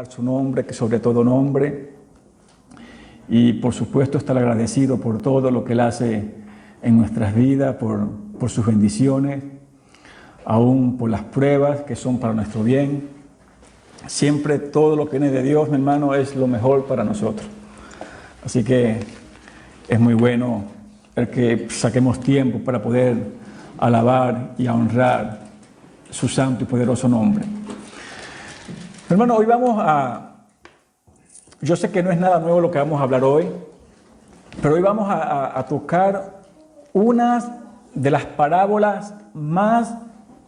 Su nombre, que sobre todo nombre, y por supuesto estar agradecido por todo lo que Él hace en nuestras vidas, por sus bendiciones, aún por las pruebas que son para nuestro bien. Siempre todo lo que viene de Dios, mi hermano, es lo mejor para nosotros. Así que es muy bueno el que saquemos tiempo para poder alabar y honrar su santo y poderoso nombre. Hermano, hoy yo sé que no es nada nuevo lo que vamos a hablar hoy, pero hoy vamos a tocar unas de las parábolas más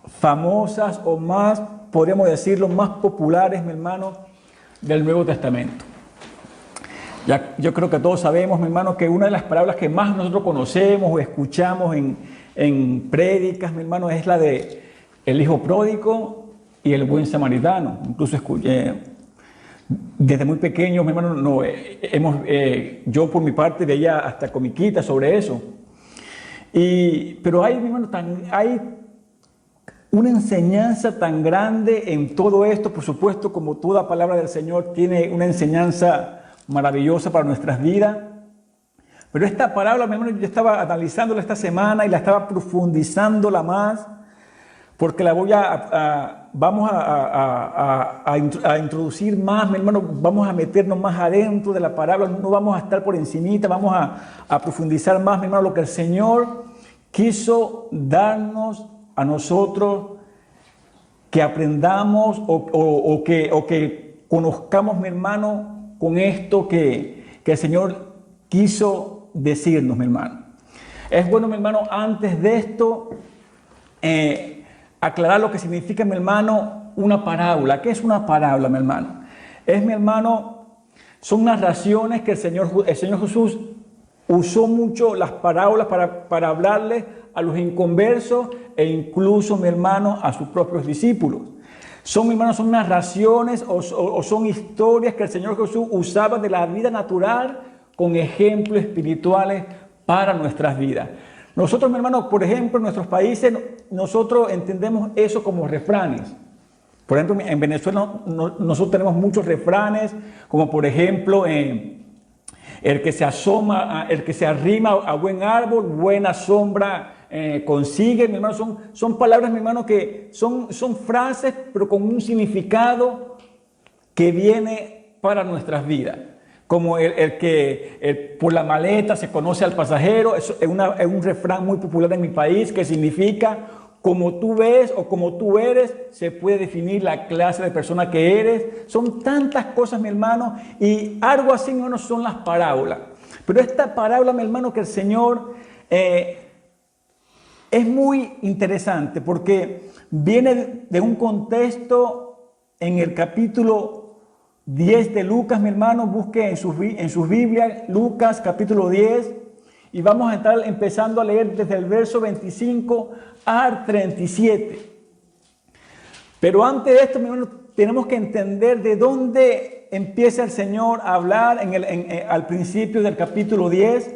famosas o más, podríamos decirlo, más populares, mi hermano, del Nuevo Testamento. Yo creo que todos sabemos, mi hermano, que una de las parábolas que más nosotros conocemos o escuchamos en prédicas, mi hermano, es la de el hijo pródigo y el buen samaritano. Incluso desde muy pequeño, mi hermano, yo por mi parte veía hasta comiquitas sobre eso. Pero hay, mi hermano, hay una enseñanza tan grande en todo esto. Por supuesto, como toda palabra del Señor tiene una enseñanza maravillosa para nuestras vidas. Pero esta parábola, mi hermano, yo estaba analizándola esta semana y la estaba profundizándola más, porque vamos a introducir más, mi hermano, vamos a meternos más adentro de la parábola, no vamos a estar por encimita, vamos a profundizar más, mi hermano, lo que el Señor quiso darnos a nosotros, que aprendamos o que conozcamos, mi hermano, con esto que el Señor quiso decirnos, mi hermano. Es bueno, mi hermano, antes de esto, aclarar lo que significa, mi hermano, una parábola. ¿Qué es una parábola, mi hermano? Mi hermano, son narraciones que el Señor Jesús usó mucho las parábolas para hablarle a los inconversos e incluso, mi hermano, a sus propios discípulos. Son, mi hermano, son narraciones o son historias que el Señor Jesús usaba de la vida natural con ejemplos espirituales para nuestras vidas. Nosotros, mi hermano, por ejemplo, en nuestros países, nosotros entendemos eso como refranes. Por ejemplo, en Venezuela nosotros tenemos muchos refranes, como por ejemplo, el que se arrima a buen árbol, buena sombra consigue, mi hermano. Son palabras, mi hermano, que son frases, pero con un significado que viene para nuestras vidas. Como por la maleta se conoce al pasajero, es un refrán muy popular en mi país que significa: como tú ves o como tú eres, se puede definir la clase de persona que eres. Son tantas cosas, mi hermano, y algo así, mi hermano, son las parábolas. Pero esta parábola, mi hermano, que el Señor es muy interesante porque viene de un contexto en el capítulo 10 de Lucas, mi hermano. Busque en sus Biblias, Lucas capítulo 10, y vamos a estar empezando a leer desde el verso 25 al 37. Pero antes de esto, mi hermano, tenemos que entender de dónde empieza el Señor a hablar al principio del capítulo 10,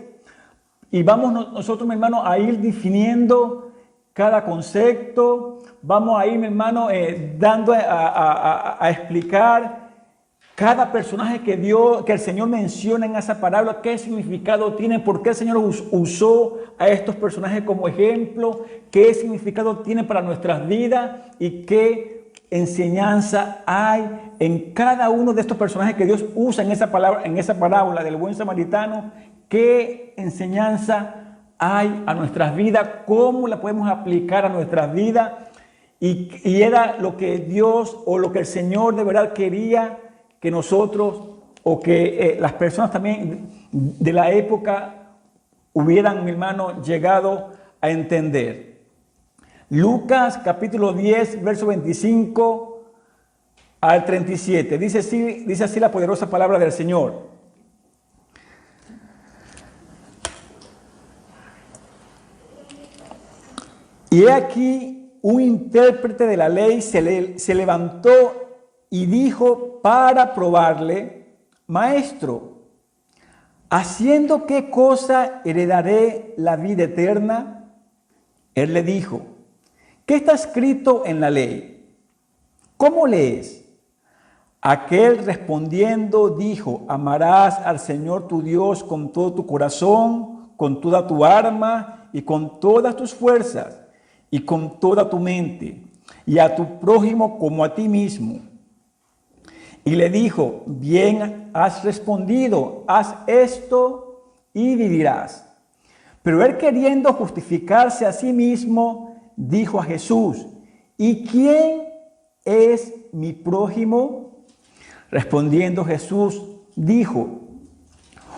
y vamos nosotros, mi hermano, a ir definiendo cada concepto. Vamos a ir, mi hermano, dando a explicar cada personaje que el Señor menciona en esa parábola, qué significado tiene, por qué el Señor usó a estos personajes como ejemplo, qué significado tiene para nuestras vidas y qué enseñanza hay en cada uno de estos personajes que Dios usa en esa parábola del buen samaritano. Qué enseñanza hay a nuestras vidas, cómo la podemos aplicar a nuestras vidas, y era lo que Dios o lo que el Señor de verdad quería que nosotros o que las personas también de la época hubieran, mi hermano, llegado a entender. Lucas capítulo 10, verso 25 al 37. Dice así la poderosa palabra del Señor. Y he aquí, un intérprete de la ley se levantó y dijo para probarle: Maestro, ¿haciendo qué cosa heredaré la vida eterna? Él le dijo: ¿qué está escrito en la ley? ¿Cómo lees? Aquel respondiendo dijo: amarás al Señor tu Dios con todo tu corazón, con toda tu alma y con todas tus fuerzas y con toda tu mente, y a tu prójimo como a ti mismo. Y le dijo: bien has respondido, haz esto y vivirás. Pero él, queriendo justificarse a sí mismo, dijo a Jesús: ¿y quién es mi prójimo? Respondiendo Jesús dijo: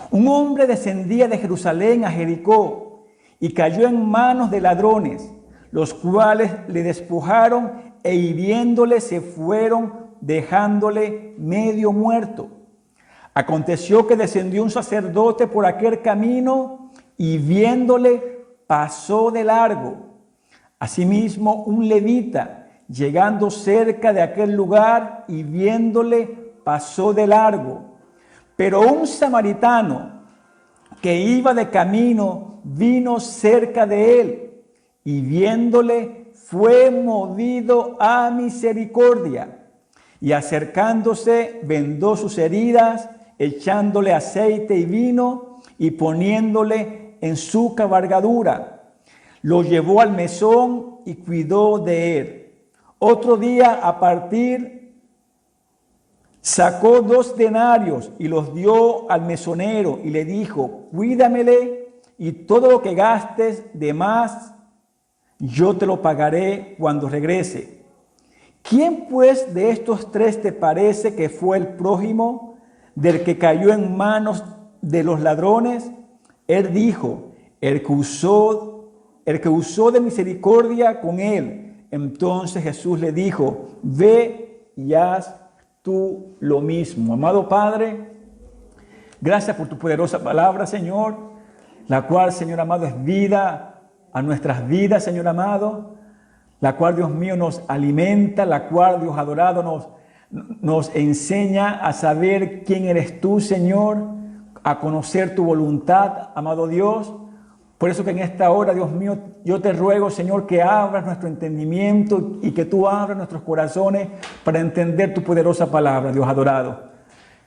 un hombre descendía de Jerusalén a Jericó y cayó en manos de ladrones, los cuales le despojaron e hiriéndole se fueron, dejándole medio muerto. Aconteció que descendió un sacerdote por aquel camino y viéndole pasó de largo. Asimismo, un levita, llegando cerca de aquel lugar y viéndole, pasó de largo. Pero un samaritano que iba de camino vino cerca de él y viéndole fue movido a misericordia, y acercándose vendó sus heridas, echándole aceite y vino y poniéndole en su cabalgadura. Lo llevó al mesón y cuidó de él. Otro día, a partir, sacó 2 denarios y los dio al mesonero y le dijo: cuídamele, y todo lo que gastes de más yo te lo pagaré cuando regrese. ¿Quién pues de estos 3 te parece que fue el prójimo del que cayó en manos de los ladrones? Él dijo: el que usó de misericordia con él. Entonces Jesús le dijo: ve y haz tú lo mismo. Amado Padre, gracias por tu poderosa palabra, Señor, la cual, Señor amado, es vida a nuestras vidas, Señor amado, la cual, Dios mío, nos alimenta, la cual, Dios adorado, nos enseña a saber quién eres tú, Señor, a conocer tu voluntad, amado Dios. Por eso que en esta hora, Dios mío, yo te ruego, Señor, que abras nuestro entendimiento y que tú abras nuestros corazones para entender tu poderosa palabra, Dios adorado.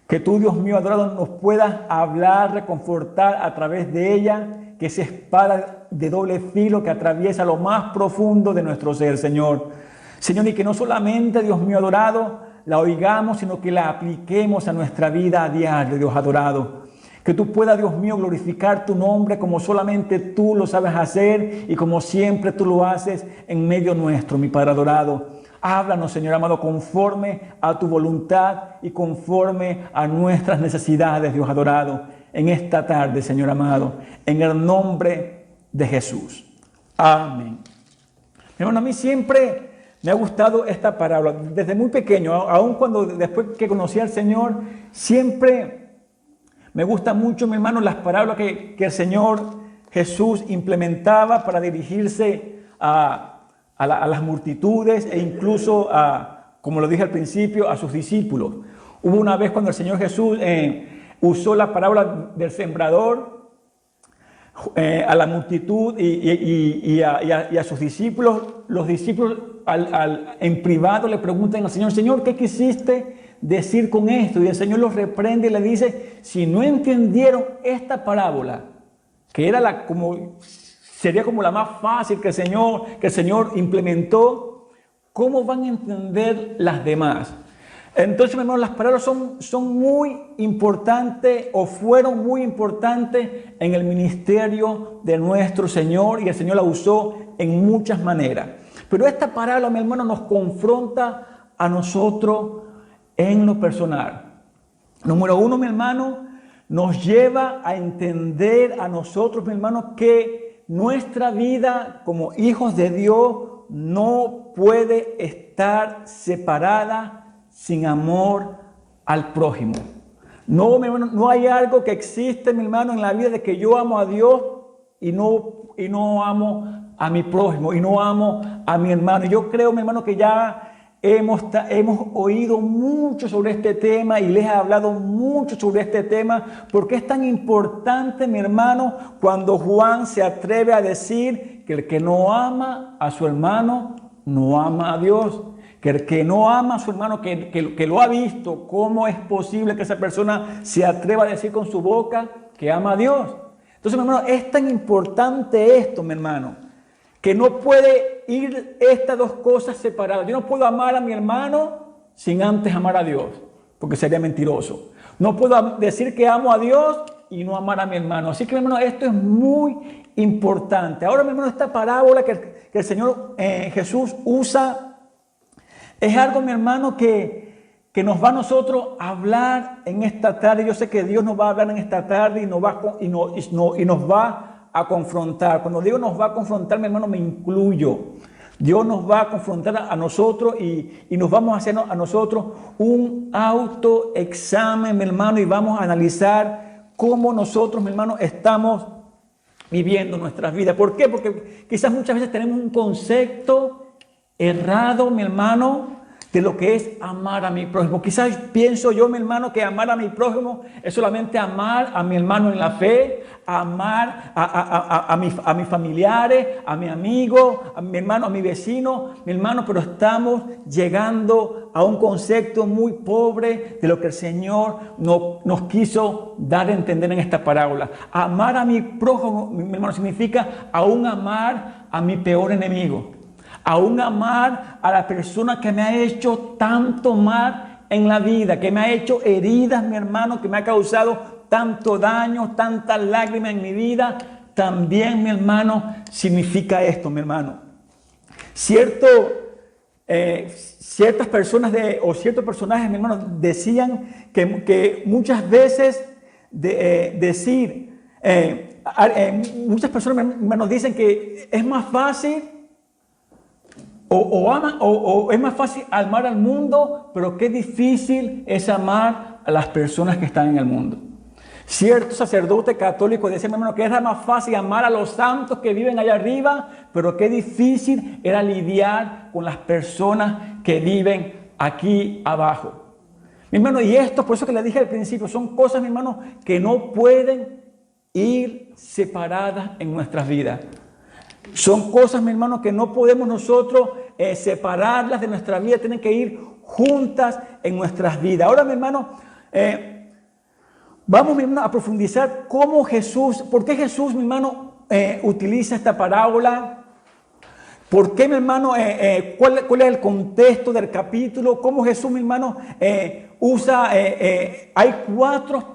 Que tú, Dios mío adorado, nos puedas hablar, reconfortar a través de ella, que esa espada de doble filo que atraviesa lo más profundo de nuestro ser, Señor. Señor, y que no solamente, Dios mío adorado, la oigamos, sino que la apliquemos a nuestra vida a diario, Dios adorado. Que tú puedas, Dios mío, glorificar tu nombre como solamente tú lo sabes hacer y como siempre tú lo haces en medio nuestro, mi Padre adorado. Háblanos, Señor amado, conforme a tu voluntad y conforme a nuestras necesidades, Dios adorado, en esta tarde, Señor amado, en el nombre de Jesús. Amén. Hermano, a mí siempre me ha gustado esta parábola, desde muy pequeño, aun cuando después que conocí al Señor, siempre me gusta mucho, mi hermano, las parábolas que el Señor Jesús implementaba para dirigirse a las multitudes e incluso, como lo dije al principio, a sus discípulos. Hubo una vez cuando el Señor Jesús usó la parábola del sembrador a la multitud y a sus discípulos. Los discípulos en privado le preguntan al Señor: Señor, ¿qué quisiste decir con esto? Y el Señor los reprende y le dice: si no entendieron esta parábola, que era sería como la más fácil que el Señor implementó, ¿cómo van a entender las demás? Entonces, mi hermano, las parábolas son muy importantes, o fueron muy importantes en el ministerio de nuestro Señor, y el Señor la usó en muchas maneras. Pero esta parábola, mi hermano, nos confronta a nosotros en lo personal. Número 1, mi hermano, nos lleva a entender a nosotros, mi hermano, que nuestra vida como hijos de Dios no puede estar separada sin amor al prójimo. No, mi hermano, no hay algo que existe, mi hermano, en la vida de que yo amo a Dios y no amo a mi prójimo y no amo a mi hermano. Yo creo, mi hermano, que ya hemos oído mucho sobre este tema y les he hablado mucho sobre este tema, porque es tan importante, mi hermano, cuando Juan se atreve a decir que el que no ama a su hermano no ama a Dios. que el que no ama a su hermano, que lo ha visto, ¿cómo es posible que esa persona se atreva a decir con su boca que ama a Dios? Entonces, mi hermano, es tan importante esto, mi hermano, que no puede ir estas dos cosas separadas. Yo no puedo amar a mi hermano sin antes amar a Dios, porque sería mentiroso. No puedo decir que amo a Dios y no amar a mi hermano. Así que, mi hermano, esto es muy importante. Ahora, mi hermano, esta parábola que el Señor Jesús usa es algo, mi hermano, que nos va a nosotros a hablar en esta tarde. Yo sé que Dios nos va a hablar en esta tarde y nos va a confrontar. Cuando digo nos va a confrontar, mi hermano, me incluyo. Dios nos va a confrontar a nosotros y nos vamos a hacer a nosotros un autoexamen, mi hermano, y vamos a analizar cómo nosotros, mi hermano, estamos viviendo nuestras vidas. ¿Por qué? Porque quizás muchas veces tenemos un concepto errado, mi hermano, de lo que es amar a mi prójimo. Quizás pienso yo, mi hermano, que amar a mi prójimo es solamente amar a mi hermano en la fe, amar a mis familiares, a mi amigo, a mi hermano, a mi vecino, mi hermano, pero estamos llegando a un concepto muy pobre de lo que el Señor nos quiso dar a entender en esta parábola. Amar a mi prójimo, mi hermano, significa aún amar a mi peor enemigo. Aún amar a la persona que me ha hecho tanto mal en la vida, que me ha hecho heridas, mi hermano, que me ha causado tanto daño, tantas lágrimas en mi vida. También, mi hermano, significa esto, mi hermano. Ciertas personas o ciertos personajes, mi hermano, decían que muchas veces muchas personas, mi hermano, dicen que es más fácil o es más fácil amar al mundo, pero qué difícil es amar a las personas que están en el mundo. Cierto sacerdote católico decía, mi hermano, que era más fácil amar a los santos que viven allá arriba, pero qué difícil era lidiar con las personas que viven aquí abajo. Mi hermano, y esto, por eso que le dije al principio, son cosas, mi hermano, que no pueden ir separadas en nuestras vidas. Son cosas, mi hermano, que no podemos nosotros separarlas de nuestra vida, tienen que ir juntas en nuestras vidas. Ahora, mi hermano, vamos, mi hermano, a profundizar por qué Jesús, mi hermano, utiliza esta parábola. ¿Por qué, mi hermano, cuál es el contexto del capítulo? ¿Cómo Jesús, mi hermano, hay 4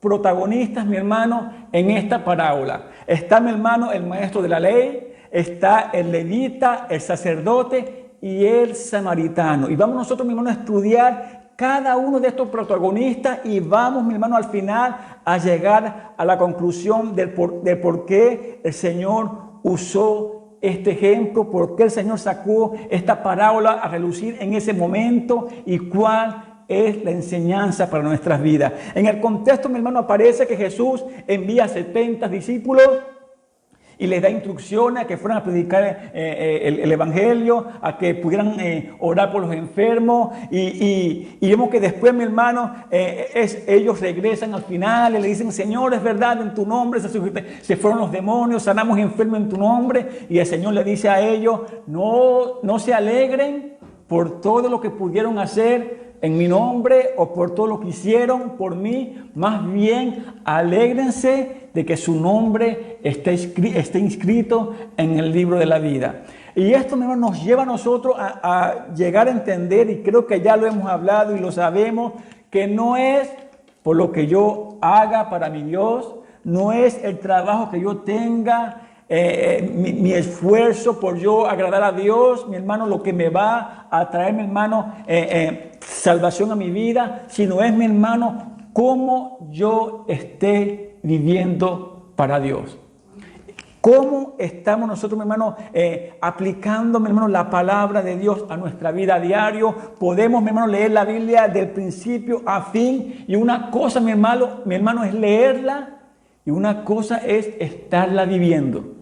protagonistas, mi hermano, en esta parábola? Está, mi hermano, el maestro de la ley, está el levita, el sacerdote y el samaritano. Y vamos nosotros, mi hermano, a estudiar cada uno de estos protagonistas y vamos, mi hermano, al final a llegar a la conclusión de por qué el Señor usó este ejemplo, por qué el Señor sacó esta parábola a relucir en ese momento y cuál es la enseñanza para nuestras vidas. En el contexto, mi hermano, aparece que Jesús envía a 70 discípulos y les da instrucciones a que fueran a predicar el evangelio, a que pudieran orar por los enfermos y vemos que después, mi hermano, ellos regresan al final y le dicen, Señor, es verdad, en tu nombre se fueron los demonios, sanamos enfermos en tu nombre, y el Señor le dice a ellos, no se alegren por todo lo que pudieron hacer en mi nombre o por todo lo que hicieron por mí, más bien alégrense de que su nombre esté inscrito en el libro de la vida. Y esto, mi hermano, nos lleva a nosotros a llegar a entender, y creo que ya lo hemos hablado y lo sabemos, que no es por lo que yo haga para mi Dios, no es el trabajo que yo tenga, mi esfuerzo por yo agradar a Dios, mi hermano, lo que me va a traer, mi hermano, salvación a mi vida, sino es, mi hermano, cómo yo esté viviendo para Dios. ¿Cómo estamos nosotros, mi hermano, aplicando, mi hermano, la palabra de Dios a nuestra vida a diario? Podemos, mi hermano, leer la Biblia del principio a fin, y una cosa, mi hermano, es leerla, y una cosa es estarla viviendo.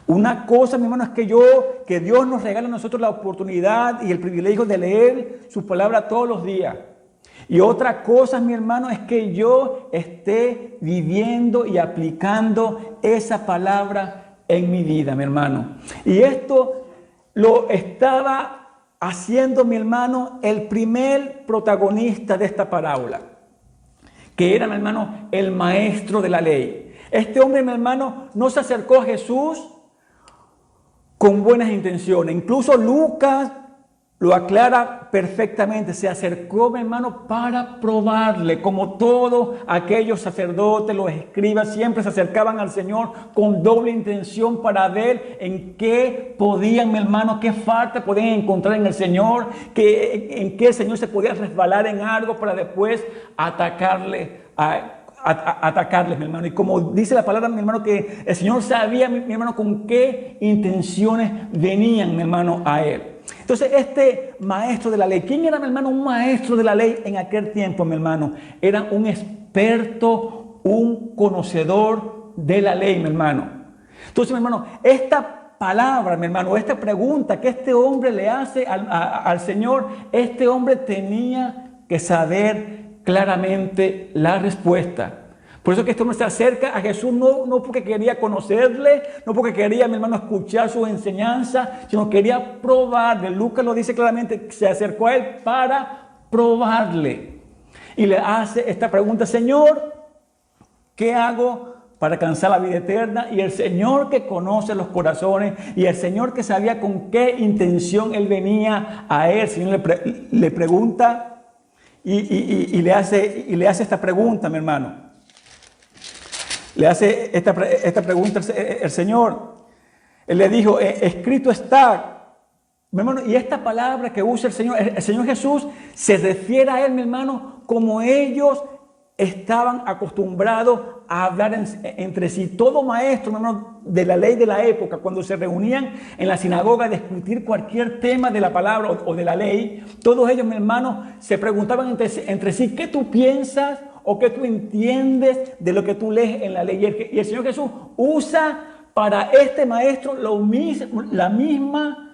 Una cosa, mi hermano, es que Dios nos regala a nosotros la oportunidad y el privilegio de leer su palabra todos los días. Y otra cosa, mi hermano, es que yo esté viviendo y aplicando esa palabra en mi vida, mi hermano. Y esto lo estaba haciendo, mi hermano, el primer protagonista de esta parábola, que era, mi hermano, el maestro de la ley. Este hombre, mi hermano, no se acercó a Jesús con buenas intenciones. Incluso Lucas lo aclara perfectamente. Se acercó, mi hermano, para probarle, como todos aquellos sacerdotes, los escribas, siempre se acercaban al Señor con doble intención para ver en qué podían, mi hermano, qué falta podían encontrar en el Señor, en qué el Señor se podía resbalar en algo para después atacarles, mi hermano. Y como dice la palabra, mi hermano, que el Señor sabía, mi hermano, con qué intenciones venían, mi hermano, a él. Entonces, este maestro de la ley, ¿quién era, mi hermano, un maestro de la ley en aquel tiempo, mi hermano? Era un experto, un conocedor de la ley, mi hermano. Entonces, mi hermano, esta palabra, mi hermano, esta pregunta que este hombre le hace al Señor, este hombre tenía que saber claramente la respuesta. Por eso que este hombre se acerca a Jesús no porque quería conocerle, no porque quería, mi hermano, escuchar su enseñanza, sino quería probarle. Lucas lo dice claramente, se acercó a él para probarle. Y le hace esta pregunta: Señor, ¿qué hago para alcanzar la vida eterna? Y el Señor, que conoce los corazones, y el Señor, que sabía con qué intención él venía a él, el Señor le pregunta y le hace esta pregunta, mi hermano. Le hace esta pregunta el Señor. Él le dijo, escrito está. Mi hermano, y esta palabra que usa el Señor Jesús se refiere a él, mi hermano, como ellos estaban acostumbrados a hablar entre sí. Todo maestro, mi hermano, de la ley de la época, cuando se reunían en la sinagoga a discutir cualquier tema de la palabra o de la ley, todos ellos, mi hermano, se preguntaban entre sí, ¿qué tú piensas o qué tú entiendes de lo que tú lees en la ley? Y el Señor Jesús usa para este maestro la misma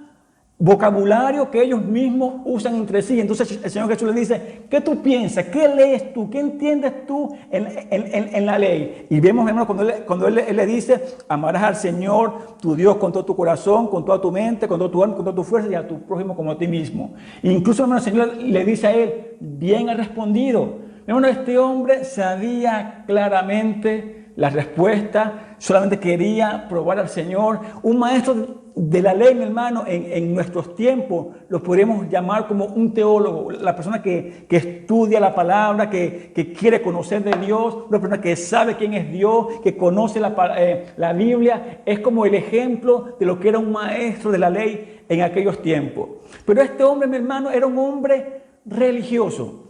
vocabulario que ellos mismos usan entre sí. Entonces el Señor Jesús le dice, ¿qué tú piensas? ¿Qué lees tú? ¿Qué entiendes tú en la ley? Y vemos, hermano, cuando él le dice, amarás al Señor tu Dios con todo tu corazón, con toda tu mente, con todo tu alma, con toda tu fuerza, y a tu prójimo como a ti mismo. E incluso, hermano, el Señor le dice a él, bien ha respondido. Hermano, este hombre sabía claramente la respuesta, solamente quería probar al Señor. Un maestro de la ley, mi hermano, en nuestros tiempos lo podríamos llamar como un teólogo, la persona que estudia la palabra, que quiere conocer de Dios, una persona que sabe quién es Dios, que conoce la Biblia. Es como el ejemplo de lo que era un maestro de la ley en aquellos tiempos. Pero este hombre, mi hermano, era un hombre religioso.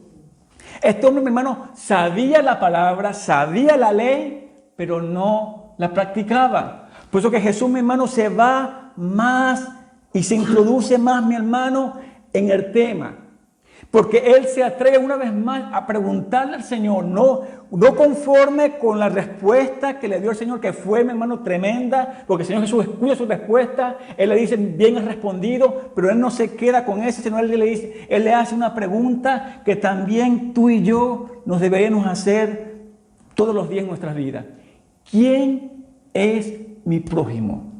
Este hombre, mi hermano, sabía la palabra, sabía la ley, pero no la practicaba. Por eso que Jesús, mi hermano, se va más y se introduce más, mi hermano, en el tema. Porque él se atreve una vez más a preguntarle al Señor, no conforme con la respuesta que le dio el Señor, que fue, mi hermano, tremenda, porque el Señor Jesús escucha su respuesta, él le dice, bien has respondido, pero él no se queda con eso, sino él le hace una pregunta que también tú y yo nos deberíamos hacer todos los días en nuestras vidas. ¿Quién es mi prójimo?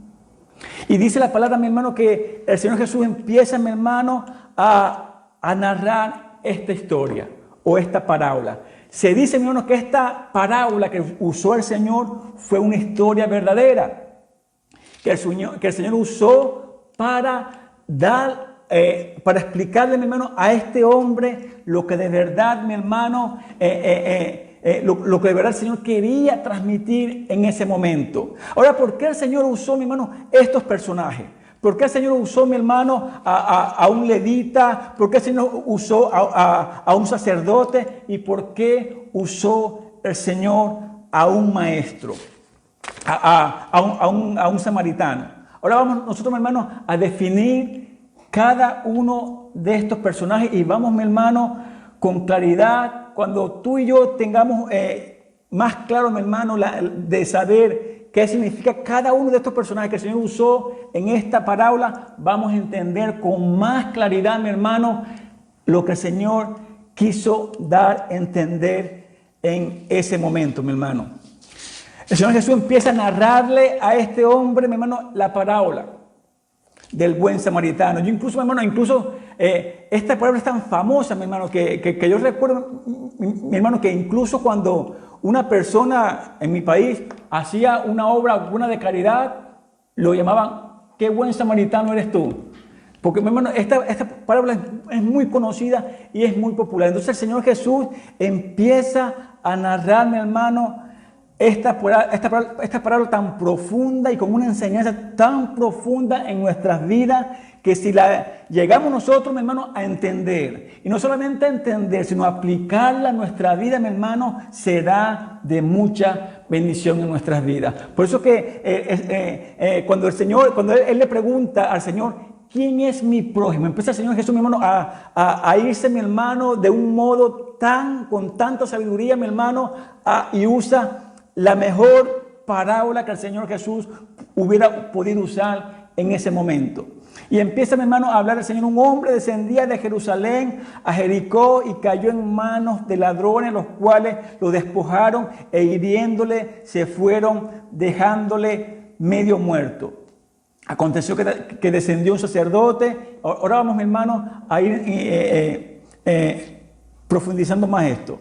Y dice la palabra, mi hermano, que el Señor Jesús empieza, mi hermano, a narrar esta historia o esta parábola. Se dice, mi hermano, que esta parábola que usó el Señor fue una historia verdadera, que el Señor usó para explicarle, mi hermano, a este hombre lo que de verdad, mi hermano, lo que de verdad el Señor quería transmitir en ese momento. Ahora, ¿por qué el Señor usó, mi hermano, estos personajes? ¿Por qué el Señor usó, mi hermano, a un levita? ¿Por qué el Señor usó a un sacerdote? ¿Y por qué usó el Señor a un maestro, a un samaritano? Ahora vamos nosotros, mi hermano, a definir cada uno de estos personajes y vamos, mi hermano, con claridad. Cuando tú y yo tengamos más claro, mi hermano, de saber qué significa cada uno de estos personajes que el Señor usó en esta parábola, vamos a entender con más claridad, mi hermano, lo que el Señor quiso dar a entender en ese momento, mi hermano. El Señor Jesús empieza a narrarle a este hombre, mi hermano, la parábola del buen samaritano. Yo incluso, mi hermano, esta parábola es tan famosa, mi hermano, que yo recuerdo, mi hermano, que incluso cuando una persona en mi país hacía una obra buena de caridad, lo llamaban, qué buen samaritano eres tú. Porque, mi hermano, esta parábola es muy conocida y es muy popular. Entonces el Señor Jesús empieza a narrar, mi hermano, esta parábola tan profunda y con una enseñanza tan profunda en nuestras vidas, que si la llegamos nosotros, mi hermano, a entender, y no solamente a entender, sino a aplicarla a nuestra vida, mi hermano, será de mucha bendición en nuestras vidas. Por eso que cuando él le pregunta al Señor, ¿quién es mi prójimo? Empieza el Señor Jesús, mi hermano, a irse, mi hermano, de un modo con tanta sabiduría, mi hermano, y usa la mejor parábola que el Señor Jesús hubiera podido usar en ese momento. Y empieza, mi hermano, a hablar el Señor. Un hombre descendía de Jerusalén a Jericó y cayó en manos de ladrones, los cuales lo despojaron e hiriéndole se fueron, dejándole medio muerto. Aconteció que descendió un sacerdote. Ahora vamos, mi hermano, a ir profundizando más esto.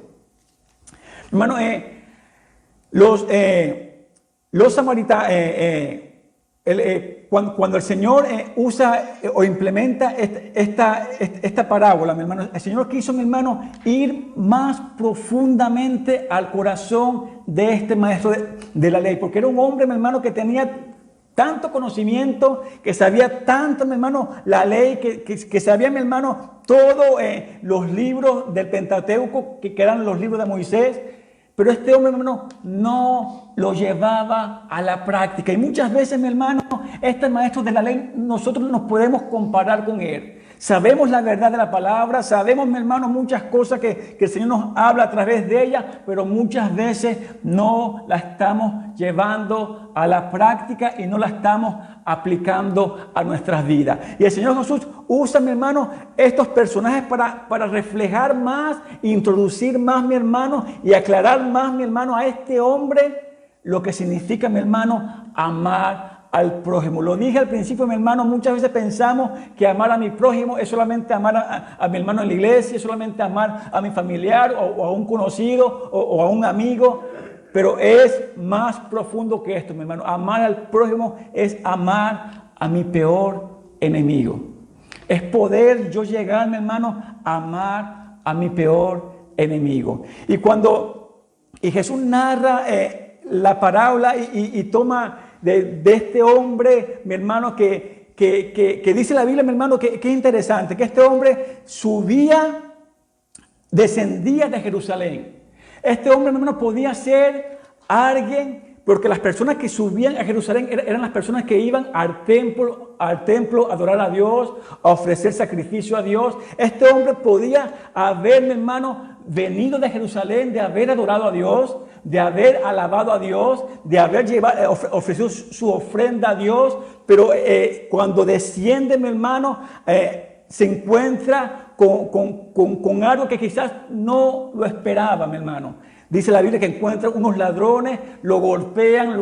Hermano, los samaritanos, cuando el Señor usa o implementa esta parábola, mi hermano, el Señor quiso, mi hermano, ir más profundamente al corazón de este maestro de la ley, porque era un hombre, mi hermano, que tenía tanto conocimiento, que sabía tanto, mi hermano, la ley, que sabía, mi hermano, todos los libros del Pentateuco, que eran los libros de Moisés. Pero este hombre, mi hermano, no lo llevaba a la práctica. Y muchas veces, mi hermano, este maestro de la ley, nosotros nos podemos comparar con él. Sabemos la verdad de la palabra, sabemos, mi hermano, muchas cosas que el Señor nos habla a través de ella, pero muchas veces no la estamos llevando a la práctica y no la estamos aplicando a nuestras vidas. Y el Señor Jesús usa, mi hermano, estos personajes para reflejar más, introducir más, mi hermano, y aclarar más, mi hermano, a este hombre lo que significa, mi hermano, amar al prójimo. Lo dije al principio, mi hermano, muchas veces pensamos que amar a mi prójimo es solamente amar a mi hermano en la iglesia, es solamente amar a mi familiar o a un conocido o a un amigo, pero es más profundo que esto, mi hermano. Amar al prójimo es amar a mi peor enemigo. Es poder yo llegar, mi hermano, a amar a mi peor enemigo. Y Jesús narra la parábola y toma de este hombre, mi hermano, que dice la Biblia, mi hermano, que es interesante, que este hombre descendía de Jerusalén. Este hombre, mi hermano, podía ser alguien, porque las personas que subían a Jerusalén eran las personas que iban al templo a adorar a Dios, a ofrecer sacrificio a Dios. Este hombre podía haber, mi hermano, venido de Jerusalén, de haber adorado a Dios, de haber alabado a Dios, de haber ofrecido su ofrenda a Dios, pero cuando desciende, mi hermano, se encuentra con algo que quizás no lo esperaba, mi hermano. Dice la Biblia que encuentra unos ladrones, lo golpean,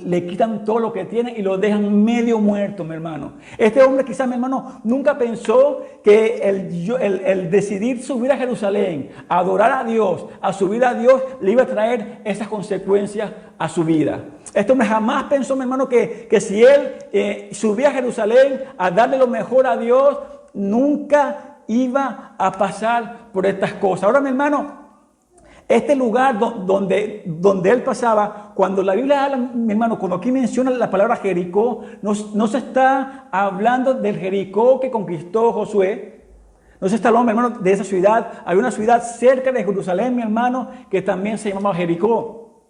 le quitan todo lo que tiene y lo dejan medio muerto, mi hermano. Este hombre quizás, mi hermano, nunca pensó que el decidir subir a Jerusalén, a adorar a Dios, a subir a Dios, le iba a traer esas consecuencias a su vida. Este hombre jamás pensó, mi hermano, que si él subía a Jerusalén a darle lo mejor a Dios, nunca iba a pasar por estas cosas. Ahora, mi hermano, este lugar donde él pasaba, cuando la Biblia habla, mi hermano, cuando aquí menciona la palabra Jericó, no se está hablando del Jericó que conquistó Josué. No se está hablando, mi hermano, de esa ciudad. Hay una ciudad cerca de Jerusalén, mi hermano, que también se llamaba Jericó.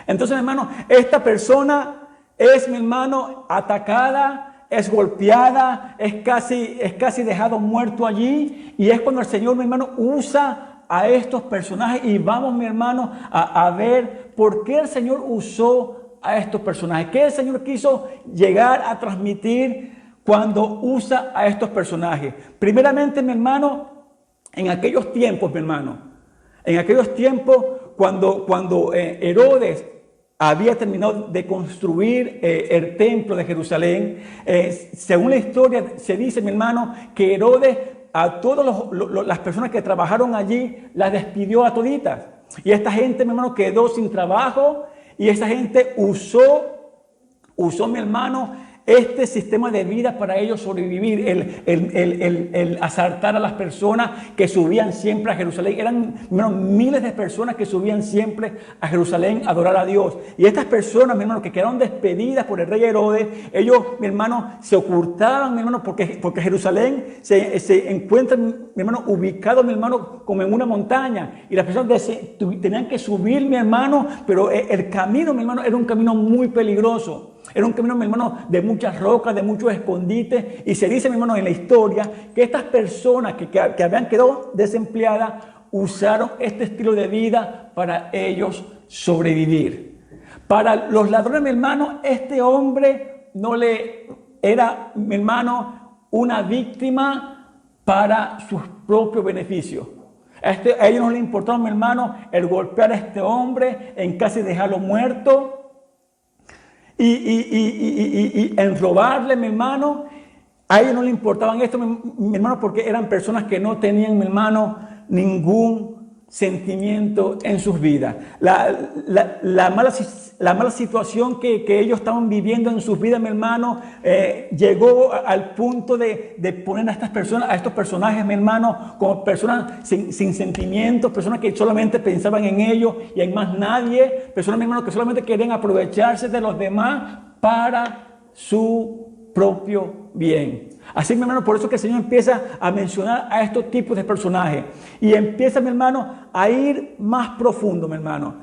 Entonces, mi hermano, esta persona es, mi hermano, atacada, es golpeada, es casi dejado muerto allí. Y es cuando el Señor, mi hermano, usa a estos personajes, y vamos, mi hermano, a ver por qué el Señor usó a estos personajes, qué el Señor quiso llegar a transmitir cuando usa a estos personajes. Primeramente, mi hermano, en aquellos tiempos, cuando Herodes había terminado de construir el templo de Jerusalén, según la historia se dice, mi hermano, que Herodes a todas las personas que trabajaron allí, las despidió a toditas. Y esta gente, mi hermano, quedó sin trabajo y esta gente usó, mi hermano, este sistema de vida para ellos sobrevivir, el asaltar a las personas que subían siempre a Jerusalén. Eran miles de personas que subían siempre a Jerusalén a adorar a Dios. Y estas personas, mi hermano, que quedaron despedidas por el rey Herodes, ellos, mi hermano, se ocultaban, mi hermano, porque Jerusalén se encuentra, mi hermano, ubicado, mi hermano, como en una montaña. Y las personas tenían que subir, mi hermano, pero el camino, mi hermano, era un camino muy peligroso. Era un camino, mi hermano, de muchas rocas, de muchos escondites. Y se dice, mi hermano, en la historia que estas personas que habían quedado desempleadas usaron este estilo de vida para ellos sobrevivir. Para los ladrones, mi hermano, este hombre no le era, mi hermano, una víctima para sus propios beneficios. A ellos no les importaba, mi hermano, el golpear a este hombre, en casi dejarlo muerto. Y en robarle, mi hermano, a ellos no le importaban esto, mi hermano, porque eran personas que no tenían, mi hermano, ningún sentimiento en sus vidas. La mala situación que ellos estaban viviendo en sus vidas, mi hermano, llegó al punto de poner a estas personas, a estos personajes, mi hermano, como personas sin sentimientos, personas que solamente pensaban en ellos y en más nadie, personas, mi hermano, que solamente querían aprovecharse de los demás para su propio bien. Así, mi hermano, por eso que el Señor empieza a mencionar a estos tipos de personajes y empieza, mi hermano, a ir más profundo, mi hermano.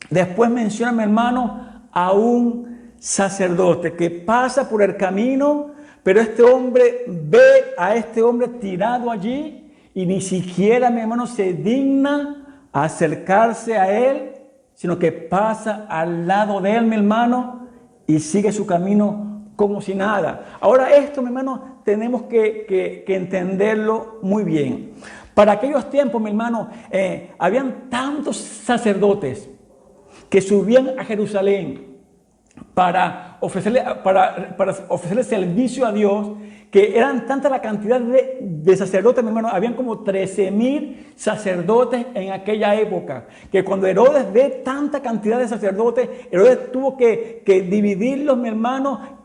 Después menciona, mi hermano, a un sacerdote que pasa por el camino, pero este hombre ve a este hombre tirado allí y ni siquiera, mi hermano, se digna a acercarse a él, sino que pasa al lado de él, mi hermano, y sigue su camino como si nada. Ahora esto, mi hermano, tenemos que entenderlo muy bien. Para aquellos tiempos, mi hermano, habían tantos sacerdotes que subían a Jerusalén para ofrecerle servicio a Dios, que eran tanta la cantidad de sacerdotes, mi hermano, habían como 13,000 sacerdotes en aquella época, que cuando Herodes ve tanta cantidad de sacerdotes, Herodes tuvo que dividirlos, mi hermano,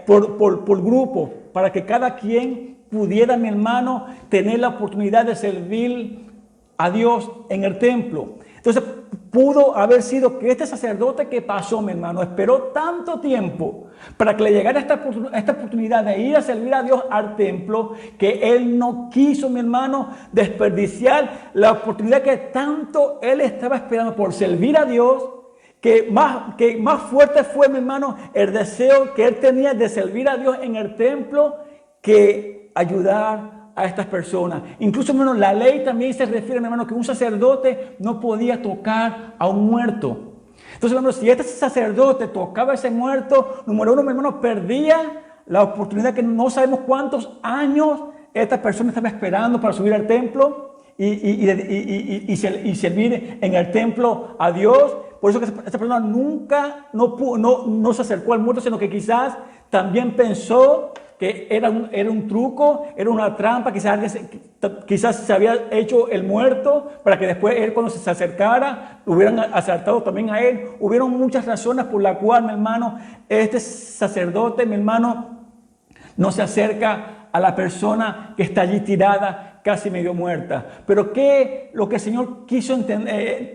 por grupo, para que cada quien pudiera, mi hermano, tener la oportunidad de servir a Dios en el templo. Entonces, pudo haber sido que este sacerdote que pasó, mi hermano, esperó tanto tiempo para que le llegara esta oportunidad de ir a servir a Dios al templo, que él no quiso, mi hermano, desperdiciar la oportunidad que tanto él estaba esperando por servir a Dios. Que más fuerte fue, mi hermano, el deseo que él tenía de servir a Dios en el templo que ayudar a estas personas. Incluso, mi hermano, la ley también se refiere, mi hermano, que un sacerdote no podía tocar a un muerto. Entonces, mi hermano, si este sacerdote tocaba a ese muerto, número uno, mi hermano, perdía la oportunidad que no sabemos cuántos años esta persona estaba esperando para subir al templo y servir en el templo a Dios. Por eso que esta persona nunca no se acercó al muerto, sino que quizás también pensó que era un truco, era una trampa, quizás se había hecho el muerto para que después él, cuando se acercara, lo hubieran asaltado también a él. Hubieron muchas razones por las cuales, mi hermano, este sacerdote, mi hermano, no se acerca a la persona que está allí tirada, casi medio muerta. Pero ¿qué lo que el Señor quiso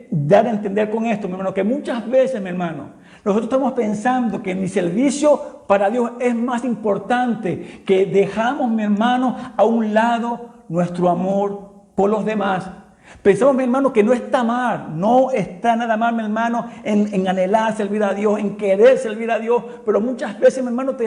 dar a entender con esto, mi hermano? Que muchas veces, mi hermano, nosotros estamos pensando que mi servicio para Dios es más importante, que dejamos, mi hermano, a un lado nuestro amor por los demás. Pensamos, mi hermano, que no está mal, no está nada mal, mi hermano, en anhelar servir a Dios, en querer servir a Dios, pero muchas veces, mi hermano,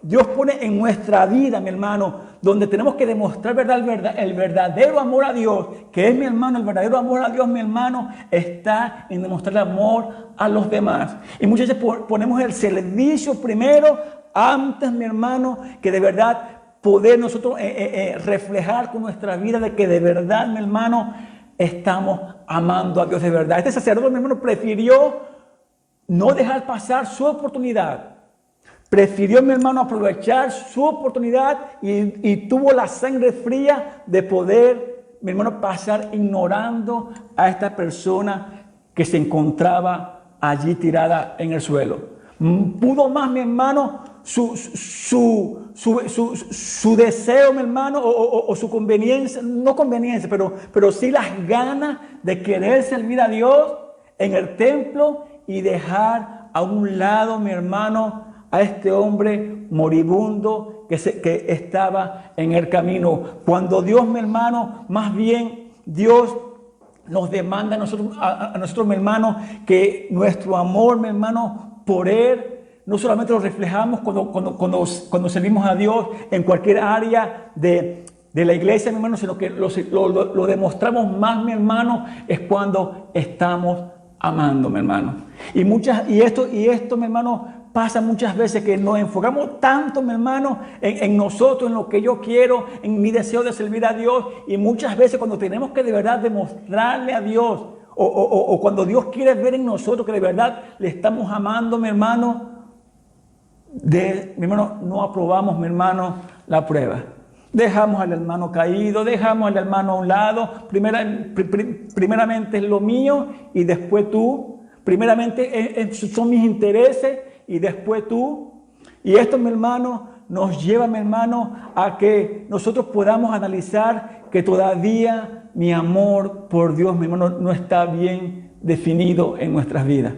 Dios pone en nuestra vida, mi hermano, donde tenemos que demostrar el verdadero amor a Dios, que es, mi hermano, el verdadero amor a Dios, mi hermano, está en demostrar amor a los demás. Y muchas veces ponemos el servicio primero, antes, mi hermano, que de verdad poder nosotros reflejar con nuestra vida de que de verdad, mi hermano, estamos amando a Dios de verdad. Este sacerdote, mi hermano, prefirió no dejar pasar su oportunidad Prefirió, mi hermano, aprovechar su oportunidad y tuvo la sangre fría de poder, mi hermano, pasar ignorando a esta persona que se encontraba allí tirada en el suelo. Pudo más, mi hermano, su deseo, mi hermano, o su conveniencia, no conveniencia, pero sí las ganas de querer servir a Dios en el templo y dejar a un lado, mi hermano, a este hombre moribundo que estaba en el camino. Cuando Dios, mi hermano, más bien Dios nos demanda a nosotros, mi hermano, que nuestro amor, mi hermano, por Él, no solamente lo reflejamos cuando servimos a Dios en cualquier área de la iglesia, mi hermano, sino que lo demostramos más, mi hermano, es cuando estamos amando, mi hermano. Y esto, mi hermano, pasa muchas veces que nos enfocamos tanto, mi hermano, en nosotros, en lo que yo quiero, en mi deseo de servir a Dios. Y muchas veces cuando tenemos que de verdad demostrarle a Dios, o cuando Dios quiere ver en nosotros que de verdad le estamos amando, mi hermano, no aprobamos, mi hermano, la prueba. Dejamos al hermano caído, dejamos al hermano a un lado. Primeramente es lo mío y después tú. Primeramente son mis intereses y después tú. Y esto, mi hermano, nos lleva, mi hermano, a que nosotros podamos analizar que todavía mi amor por Dios, mi hermano, no está bien definido en nuestras vidas.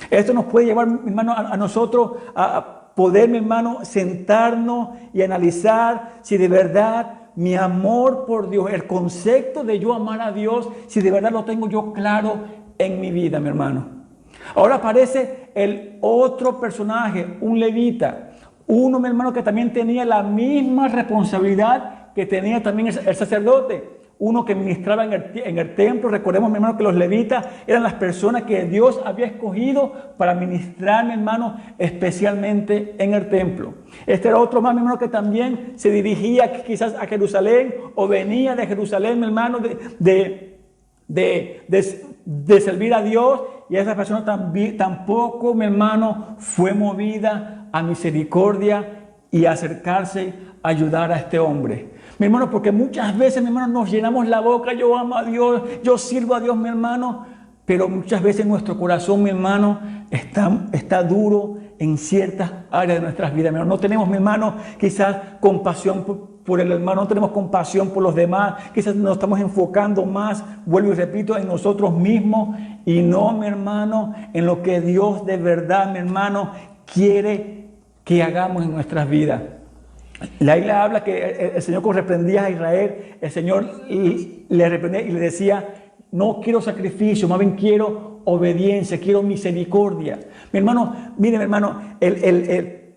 Esto nos puede llevar, mi hermano, a nosotros a poder, mi hermano, sentarnos y analizar si de verdad mi amor por Dios, el concepto de yo amar a Dios, si de verdad lo tengo yo claro en mi vida, mi hermano. Ahora aparece el otro personaje, un levita, uno, mi hermano, que también tenía la misma responsabilidad que tenía también el sacerdote, uno que ministraba en el templo. Recordemos, mi hermano, que los levitas eran las personas que Dios había escogido para ministrar, mi hermano, especialmente en el templo. Este era otro más, mi hermano, que también se dirigía quizás a Jerusalén o venía de Jerusalén, mi hermano, de servir a Dios, y esa persona tampoco, mi hermano, fue movida a misericordia y a acercarse a ayudar a este hombre. Mi hermano, porque muchas veces, mi hermano, nos llenamos la boca, yo amo a Dios, yo sirvo a Dios, mi hermano, pero muchas veces nuestro corazón, mi hermano, está duro en ciertas áreas de nuestras vidas. Mi hermano, no tenemos, mi hermano, quizás compasión por el hermano, no tenemos compasión por los demás, quizás nos estamos enfocando más, vuelvo y repito, en nosotros mismos y no, mi hermano, en lo que Dios de verdad, mi hermano, quiere que hagamos en nuestras vidas. La Biblia habla que el Señor, cuando reprendía a Israel, el Señor le reprendía y le decía: no quiero sacrificio, más bien quiero obediencia, quiero misericordia. Mi hermano, mire, mi hermano,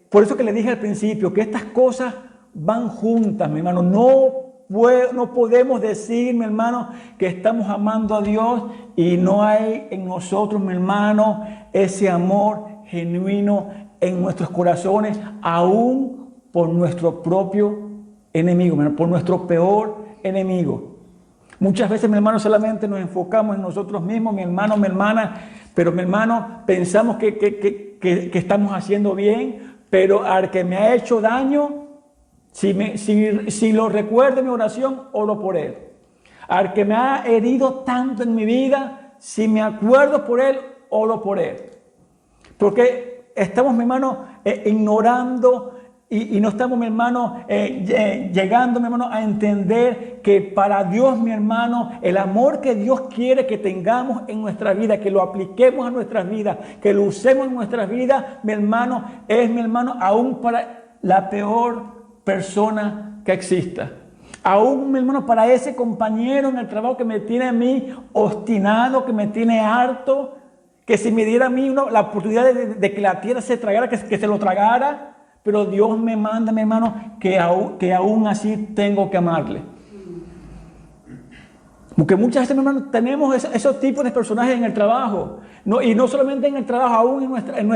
por eso que le dije al principio que estas cosas van juntas, mi hermano. No podemos decir, mi hermano, que estamos amando a Dios y no hay en nosotros, mi hermano, ese amor genuino en nuestros corazones, aún por nuestro propio enemigo, por nuestro peor enemigo. Muchas veces, mi hermano, solamente nos enfocamos en nosotros mismos, mi hermano, mi hermana, pero, mi hermano, pensamos que estamos haciendo bien, pero al que me ha hecho daño, si lo recuerdo en mi oración, oro por él. Al que me ha herido tanto en mi vida, si me acuerdo por él, oro por él. Porque estamos, mi hermano, ignorando y no estamos, mi hermano, llegando, mi hermano, a entender que para Dios, mi hermano, el amor que Dios quiere que tengamos en nuestra vida, que lo apliquemos a nuestras vidas, que lo usemos en nuestras vidas, mi hermano, es, mi hermano, aún para la peor persona que exista. Aún, mi hermano, para ese compañero en el trabajo que me tiene a mí obstinado, que me tiene harto, que si me diera a mí la oportunidad de que la tierra se tragara, que se lo tragara, pero Dios me manda, mi hermano, que aún así tengo que amarle. Porque muchas veces, mi hermano, tenemos esos tipos de personajes en el trabajo. Y no solamente en el trabajo, aún en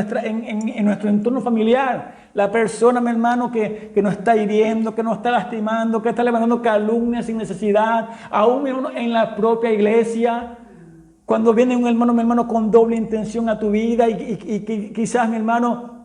nuestro entorno familiar. La persona, mi hermano, que nos está hiriendo, que nos está lastimando, que está levantando calumnias sin necesidad. Aún, mi hermano, en la propia iglesia. Cuando viene un hermano, mi hermano, con doble intención a tu vida y quizás, mi hermano,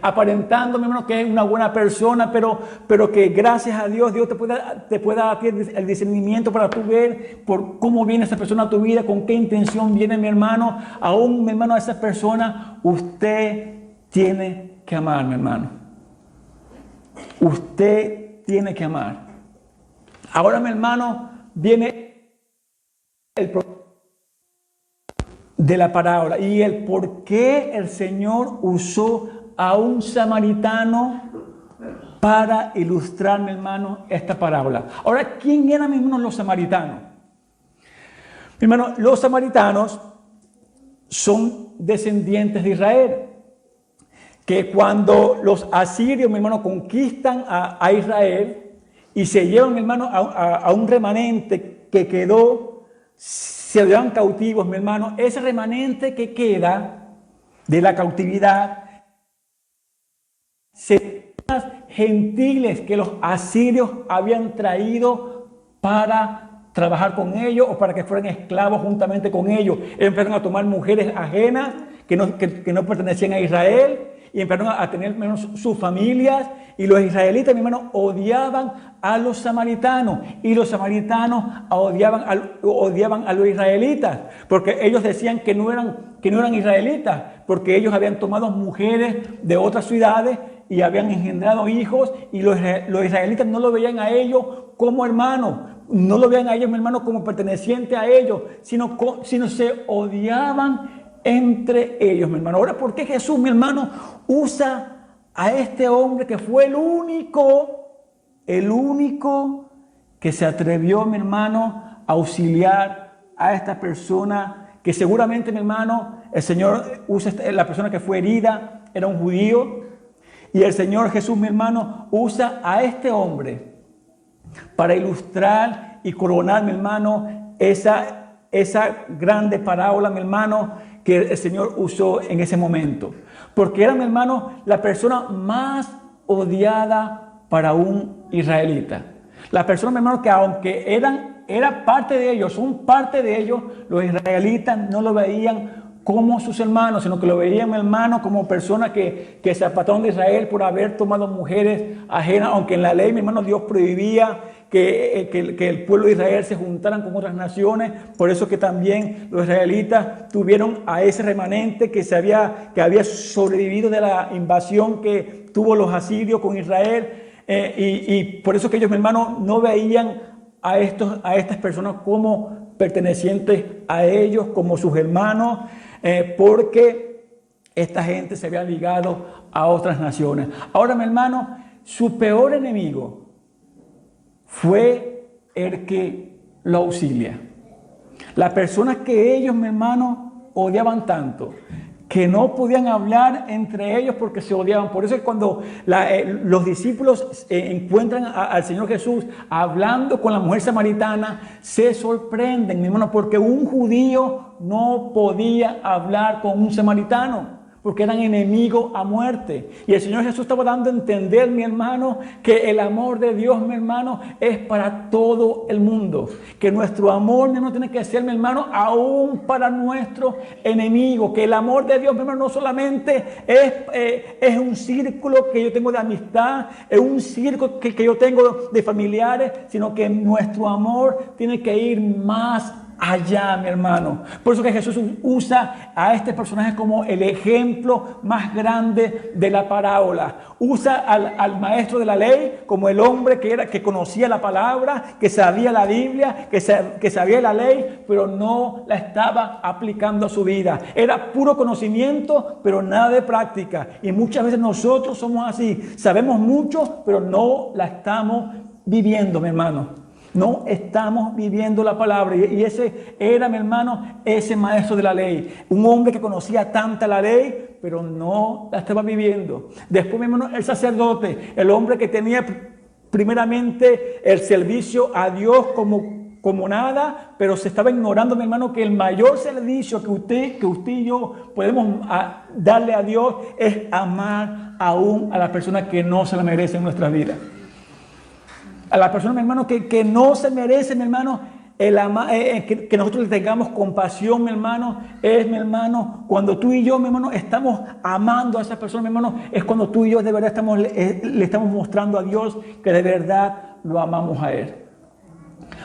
aparentando, mi hermano, que es una buena persona, pero que gracias a Dios, Dios te pueda dar el discernimiento para tú ver por cómo viene esa persona a tu vida, con qué intención viene, mi hermano. Aún, mi hermano, a esa persona usted tiene que amar, mi hermano. Usted tiene que amar. Ahora, mi hermano, viene el problema de la parábola y el por qué el Señor usó a un samaritano para ilustrar, mi hermano, esta parábola. Ahora, ¿quién eran, mi hermano, los samaritanos? Mi hermano, los samaritanos son descendientes de Israel, que cuando los asirios, mi hermano, conquistan a Israel y se llevan, mi hermano, a un remanente que quedó, se llevan cautivos, mi hermano, ese remanente que queda de la cautividad, gentiles que los asirios habían traído para trabajar con ellos o para que fueran esclavos juntamente con ellos. Empezaron a tomar mujeres ajenas que no pertenecían a Israel y empezaron a tener menos sus familias. Y los israelitas, mi hermano, odiaban a los samaritanos y los samaritanos odiaban a los israelitas porque ellos decían que no eran israelitas porque ellos habían tomado mujeres de otras ciudades y habían engendrado hijos y los israelitas no lo veían a ellos como hermanos, no lo veían a ellos, mi hermano, como perteneciente a ellos, sino se odiaban entre ellos, mi hermano. Ahora, ¿por qué Jesús, mi hermano, usa a este hombre que fue el único que se atrevió, mi hermano, a auxiliar a esta persona que seguramente, mi hermano, el Señor usa la persona que fue herida, era un judío? Y el Señor Jesús, mi hermano, usa a este hombre para ilustrar y coronar, mi hermano, esa grande parábola, mi hermano, que el Señor usó en ese momento. Porque era, mi hermano, la persona más odiada para un israelita. La persona, mi hermano, que aunque era parte de ellos, son parte de ellos, los israelitas no lo veían como sus hermanos, sino que lo veían, mi hermano, como persona que se apartaron de Israel por haber tomado mujeres ajenas, aunque en la ley, mi hermano, Dios prohibía que el pueblo de Israel se juntaran con otras naciones. Por eso que también los israelitas tuvieron a ese remanente que había sobrevivido de la invasión que tuvo los asirios con Israel, y por eso que ellos, mi hermano, no veían a estas personas como pertenecientes a ellos, como sus hermanos, porque esta gente se había ligado a otras naciones. Ahora, mi hermano, su peor enemigo fue el que lo auxilia. Las personas que ellos, mi hermano, odiaban tanto, que no podían hablar entre ellos porque se odiaban. Por eso es cuando los discípulos encuentran al Señor Jesús hablando con la mujer samaritana, se sorprenden, mi hermano, porque un judío no podía hablar con un samaritano, porque eran enemigos a muerte. Y el Señor Jesús estaba dando a entender, mi hermano, que el amor de Dios, mi hermano, es para todo el mundo. Que nuestro amor, mi hermano, tiene que ser, mi hermano, aún para nuestros enemigos. Que el amor de Dios, mi hermano, no solamente es un círculo que yo tengo de amistad, es un círculo que yo tengo de familiares, sino que nuestro amor tiene que ir más allá, mi hermano. Por eso que Jesús usa a este personaje como el ejemplo más grande de la parábola. Usa al maestro de la ley como el hombre que conocía la palabra, que sabía la Biblia, que sabía la ley, pero no la estaba aplicando a su vida. Era puro conocimiento, pero nada de práctica. Y muchas veces nosotros somos así. Sabemos mucho, pero no la estamos viviendo, mi hermano. No estamos viviendo la palabra. Y ese era, mi hermano, ese maestro de la ley. Un hombre que conocía tanta la ley, pero no la estaba viviendo. Después, mi hermano, el sacerdote, el hombre que tenía primeramente el servicio a Dios como nada, pero se estaba ignorando, mi hermano, que el mayor servicio que usted y yo podemos darle a Dios es amar aún a la persona que no se la merece en nuestra vida. A la persona, mi hermano, que no se merece, mi hermano, que nosotros le tengamos compasión, mi hermano, es, mi hermano, cuando tú y yo, mi hermano, estamos amando a esa persona, mi hermano, es cuando tú y yo de verdad le estamos mostrando a Dios que de verdad lo amamos a Él.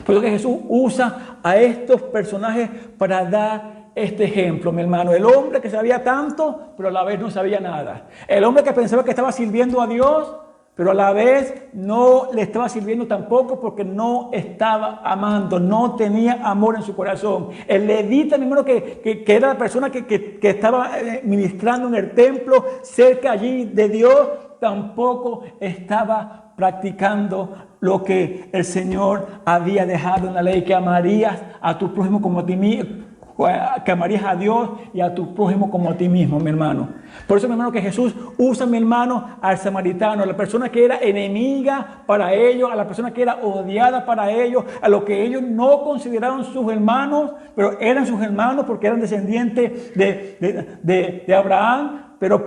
Por eso que Jesús usa a estos personajes para dar este ejemplo, mi hermano. El hombre que sabía tanto, pero a la vez no sabía nada. El hombre que pensaba que estaba sirviendo a Dios, pero a la vez no le estaba sirviendo tampoco porque no estaba amando, no tenía amor en su corazón. El levita, mi hermano, que era la persona que estaba ministrando en el templo, cerca allí de Dios, tampoco estaba practicando lo que el Señor había dejado en la ley, que amarías a tu prójimo como a ti mismo, que amarías a Dios y a tu prójimo como a ti mismo, mi hermano. Por eso, mi hermano, que Jesús usa, mi hermano, al samaritano, a la persona que era enemiga para ellos, a la persona que era odiada para ellos, a lo que ellos no consideraron sus hermanos, pero eran sus hermanos porque eran descendientes de Abraham, pero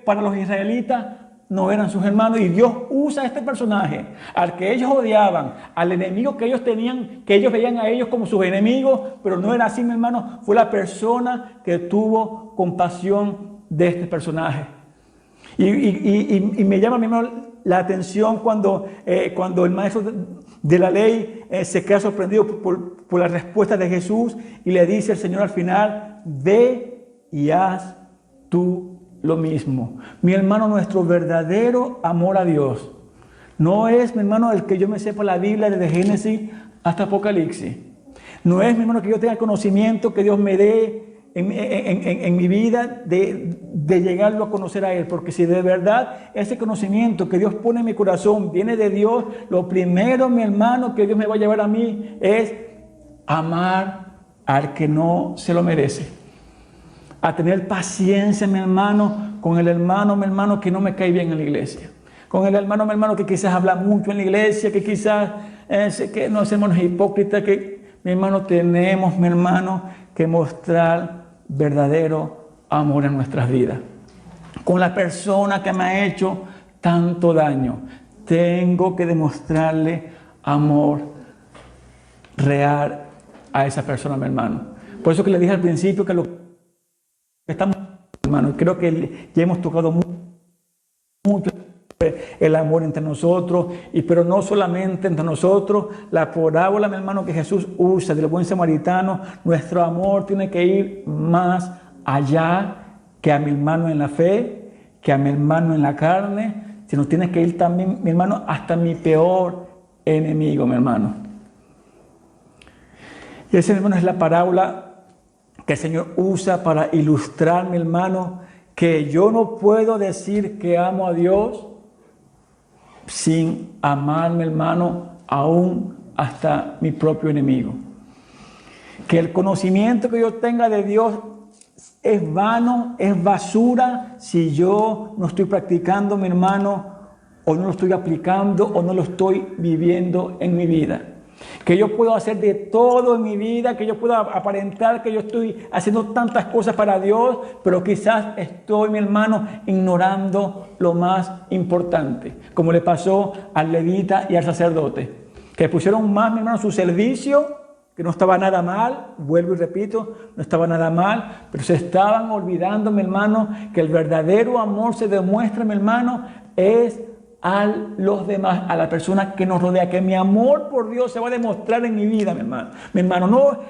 para los israelitas no eran sus hermanos, y Dios usa a este personaje, al que ellos odiaban, al enemigo que ellos tenían, que ellos veían a ellos como sus enemigos, pero no era así, mi hermano. Fue la persona que tuvo compasión de este personaje. Y me llama, mi hermano, la atención cuando el maestro de la ley se queda sorprendido por la respuesta de Jesús y le dice al Señor al final: ve y haz tú lo mismo. Mi hermano, nuestro verdadero amor a Dios no es, mi hermano, el que yo me sepa la Biblia desde Génesis hasta Apocalipsis. No es, mi hermano, que yo tenga conocimiento que Dios me dé en mi vida de llegarlo a conocer a Él. Porque si de verdad ese conocimiento que Dios pone en mi corazón viene de Dios, lo primero, mi hermano, que Dios me va a llevar a mí es amar al que no se lo merece. A tener paciencia, mi hermano, con el hermano, mi hermano, que no me cae bien en la iglesia. Con el hermano, mi hermano, que quizás habla mucho en la iglesia, que quizás que no es hermano hipócrita, que, mi hermano, tenemos, mi hermano, que mostrar verdadero amor en nuestras vidas. Con la persona que me ha hecho tanto daño, tengo que demostrarle amor real a esa persona, mi hermano. Por eso que le dije al principio que lo estamos, hermano, creo que ya hemos tocado mucho el amor entre nosotros, pero no solamente entre nosotros. La parábola, mi hermano, que Jesús usa del buen samaritano, nuestro amor tiene que ir más allá que a mi hermano en la fe, que a mi hermano en la carne, sino tiene que ir también, mi hermano, hasta mi peor enemigo, mi hermano. Y esa, mi hermano, es la parábola que el Señor usa para ilustrar, mi hermano, que yo no puedo decir que amo a Dios sin amar, mi hermano, aún hasta mi propio enemigo. Que el conocimiento que yo tenga de Dios es vano, es basura, si yo no estoy practicando, mi hermano, o no lo estoy aplicando, o no lo estoy viviendo en mi vida. Que yo puedo hacer de todo en mi vida, que yo pueda aparentar que yo estoy haciendo tantas cosas para Dios, pero quizás estoy, mi hermano, ignorando lo más importante, como le pasó al levita y al sacerdote, que pusieron más, mi hermano, su servicio, que no estaba nada mal, vuelvo y repito, no estaba nada mal, pero se estaban olvidando, mi hermano, que el verdadero amor se demuestra, mi hermano, es a los demás, a la persona que nos rodea, que mi amor por Dios se va a demostrar en mi vida, mi hermano. Mi hermano,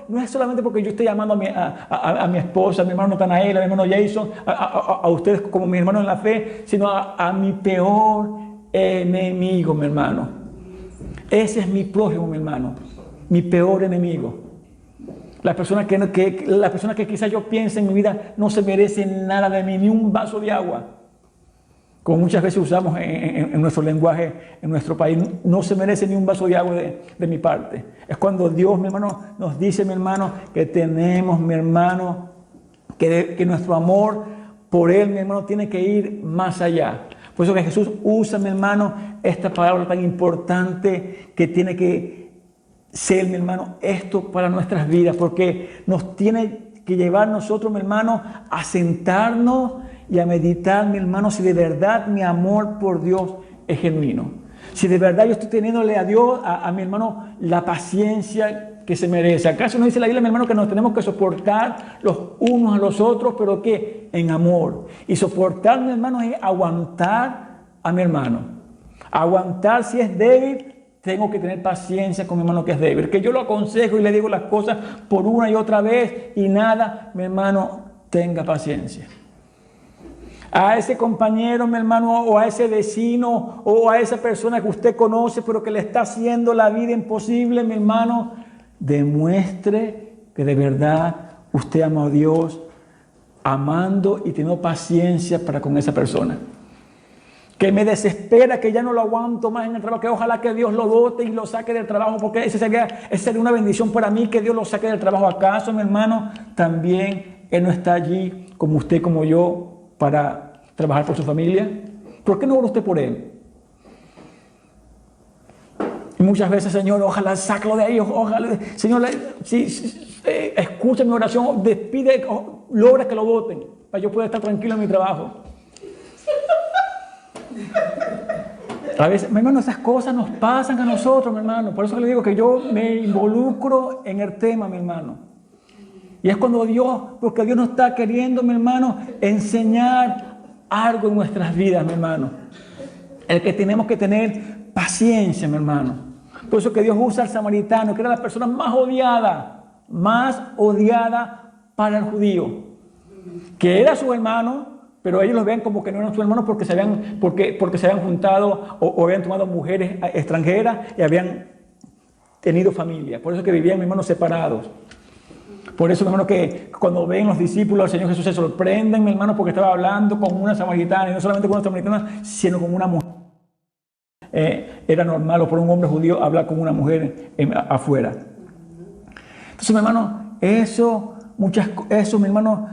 no es solamente porque yo estoy llamando a mi esposa, a mi hermano Natanael, a mi hermano Jason, a ustedes como mi hermano en la fe, sino a mi peor enemigo, mi hermano. Ese es mi prójimo, mi hermano, mi peor enemigo. La persona que quizás yo piense en mi vida no se merece nada de mí, ni un vaso de agua. Como muchas veces usamos en nuestro lenguaje, en nuestro país, no se merece ni un vaso de agua de mi parte. Es cuando Dios, mi hermano, nos dice, mi hermano, que tenemos, mi hermano, que nuestro amor por Él, mi hermano, tiene que ir más allá. Por eso que Jesús usa, mi hermano, esta palabra tan importante que tiene que ser, mi hermano, esto para nuestras vidas, porque nos tiene que llevar nosotros, mi hermano, a sentarnos y a meditar, mi hermano, si de verdad mi amor por Dios es genuino. Si de verdad yo estoy teniéndole a Dios, a mi hermano, la paciencia que se merece. ¿Acaso no dice la Biblia, mi hermano, que nos tenemos que soportar los unos a los otros, pero que en amor? Y soportar, mi hermano, es aguantar a mi hermano. Aguantar si es débil, tengo que tener paciencia con mi hermano que es débil. Que yo lo aconsejo y le digo las cosas por una y otra vez y nada, mi hermano, tenga paciencia. A ese compañero, mi hermano, o a ese vecino, o a esa persona que usted conoce, pero que le está haciendo la vida imposible, mi hermano, demuestre que de verdad usted ama a Dios, amando y teniendo paciencia para con esa persona. Que me desespera, que ya no lo aguanto más en el trabajo, que ojalá que Dios lo dote y lo saque del trabajo, porque esa sería una bendición para mí, que Dios lo saque del trabajo. ¿Acaso, mi hermano, también Él no está allí, como usted, como yo, para trabajar por su familia? ¿Por qué no ora usted por él? Y muchas veces, Señor, ojalá sácalo de ahí, ojalá, Señor, escucha mi oración, despide, logra que lo voten, para yo poder estar tranquilo en mi trabajo. A veces, mi hermano, esas cosas nos pasan a nosotros, mi hermano. Por eso le digo que yo me involucro en el tema, mi hermano. Y es cuando porque Dios nos está queriendo, mi hermano, enseñar algo en nuestras vidas, mi hermano. El que tenemos que tener paciencia, mi hermano. Por eso que Dios usa al samaritano, que era la persona más odiada para el judío. Que era su hermano, pero ellos los ven como que no eran sus hermanos porque se habían juntado o habían tomado mujeres extranjeras y habían tenido familia. Por eso que vivían, mi hermano, separados. Por eso, mi hermano, que cuando ven los discípulos del Señor Jesús se sorprenden, mi hermano, porque estaba hablando con una samaritana, y no solamente con una samaritana, sino con una mujer. Era normal, o por un hombre judío, hablar con una mujer afuera. Entonces, mi hermano, eso, mi hermano,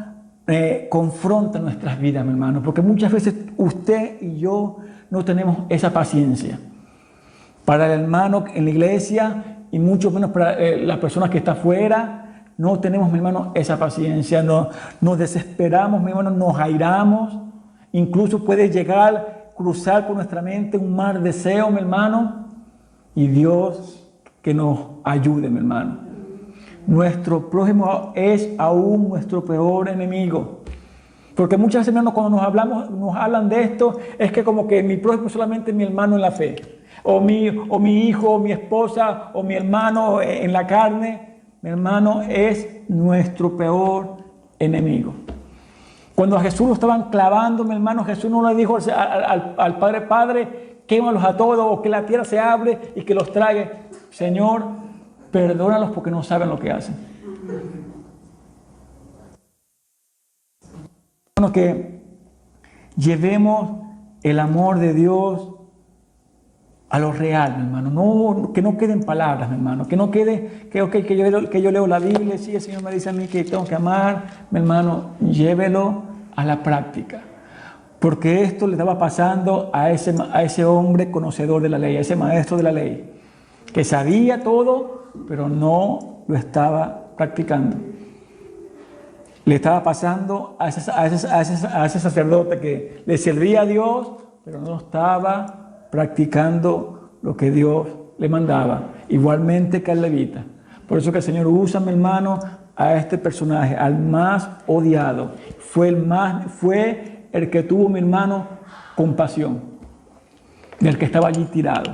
confronta nuestras vidas, mi hermano, porque muchas veces usted y yo no tenemos esa paciencia. Para el hermano en la iglesia, y mucho menos para la persona que está afuera, no tenemos, mi hermano, esa paciencia, nos desesperamos, mi hermano, nos airamos, incluso puede cruzar por nuestra mente un mal deseo, mi hermano, y Dios que nos ayude, mi hermano. Nuestro prójimo es aún nuestro peor enemigo. Porque muchas veces, hermano, cuando nos hablan de esto, es que como que mi prójimo es solamente mi hermano en la fe, o mi hijo, o mi esposa, o mi hermano en la carne. Mi hermano, es nuestro peor enemigo. Cuando a Jesús lo estaban clavando, mi hermano, Jesús no le dijo al Padre, quémalos a todos, o que la tierra se abre y que los trague. Señor, perdónalos porque no saben lo que hacen. Bueno, que llevemos el amor de Dios a lo real, mi hermano. Que no queden palabras, mi hermano. Que no quede que yo leo la Biblia, sí, el Señor me dice a mí que tengo que amar, mi hermano. Llévelo a la práctica. Porque esto le estaba pasando a ese hombre conocedor de la ley, a ese maestro de la ley, que sabía todo, pero no lo estaba practicando. Le estaba pasando a ese sacerdote que le servía a Dios, pero no estaba practicando lo que Dios le mandaba, igualmente que al levita. Por eso que el Señor usa, mi hermano, a este personaje, al más odiado. Fue el que tuvo, mi hermano, compasión del que estaba allí tirado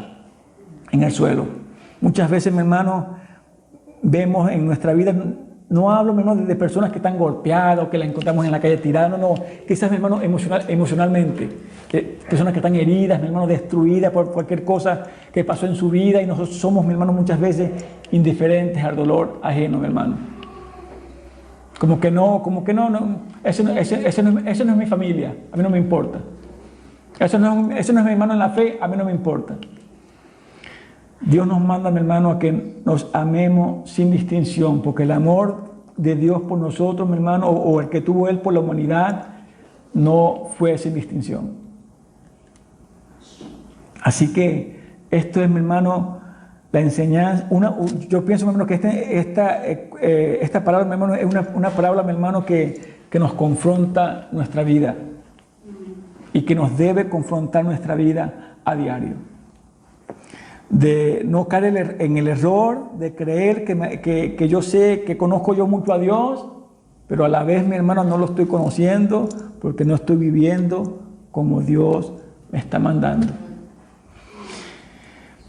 en el suelo. Muchas veces, mi hermano, vemos en nuestra vida, no hablo, mi hermano, de personas que están golpeadas o que las encontramos en la calle tiradas, no, quizás, mi hermano, emocionalmente, personas que están heridas, mi hermano, destruidas por cualquier cosa que pasó en su vida, y nosotros somos, mi hermano, muchas veces indiferentes al dolor ajeno, mi hermano. Como que no, eso no es mi familia, a mí no me importa. Eso no es mi hermano en la fe, a mí no me importa. Dios nos manda, mi hermano, a que nos amemos sin distinción, porque el amor de Dios por nosotros, mi hermano, o el que tuvo Él por la humanidad, no fue sin distinción. Así que esto es, mi hermano, la enseñanza. Yo pienso, mi hermano, que esta palabra, mi hermano, es una palabra, mi hermano, que nos confronta nuestra vida y que nos debe confrontar nuestra vida a diario. de no caer en el error de creer que yo sé, que conozco yo mucho a Dios, pero a la vez, mi hermano, no lo estoy conociendo porque no estoy viviendo como Dios me está mandando.